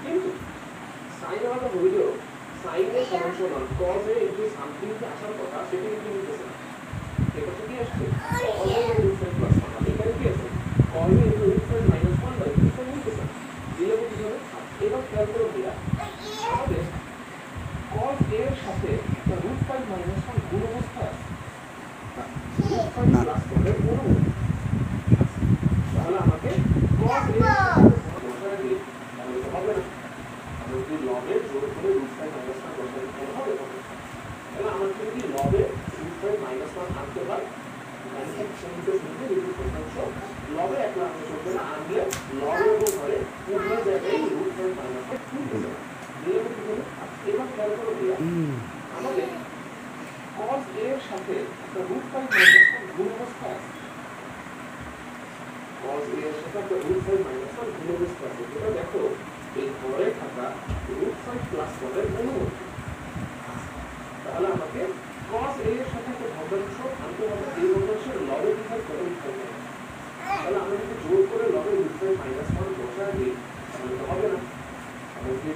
কিন্তু সাইন আলাদা হইলেও সাইনের সমান কজ এ ইনটু সামথিং যে আসার কথা সেটা কিন্তু নিতেছে না। এটা কি আসছে কজ এ রুট 5 প্লাস 1 এখানে কি আছে cos A into root 5 minus 1 by এটা নিতেছে না। দিলে কি হবে এবার খেয়াল করো দিয়া আমাদের কজ এ এর সাথে একটা রুট 5 মাইনাস 1 গুণ অবস্থা আছে রুট 5 প্লাস 1 এর গুণ তাহলে আমাকে cos a বসায় দিই তাহলে তো হবে না। আমরা যদি log এর জোর করে root 5 minus 1 বসাই তাহলে হবে কত? তাহলে আমরা যদি log এর root 5 minus 1 আনতে পারি মানে একসঙ্গে শুনতে যদি শতাংশ log এ একলা আমরা চলবে না আনলে log এর উপরে পুরো জায়গায় root 5 minus 1 তুলতে হবে। দিয়ে কি হবে? এবার খেয়াল করো দিয়া আমাদের cos a এর সাথে একটা root 5 minus 1 গুণ অবস্থা আছে cos a এর সাথে একটা root 5 minus 1 গুণ অবস্থা আছে যেটা দেখো এই ঘরে থাকা root 5 plus 1 এর অনুমতি তাহলে আমাকে cos a এর সাথে একটা ভগ্নাংশ আনতে হবে এই ভগ্নাংশের লব এর দিকে কত লিখতে হবে তাহলে আমরা যদি জোর করে লব এর root 5 minus 1 বসাই দিই তাহলে তো হবে না। আমরা যদি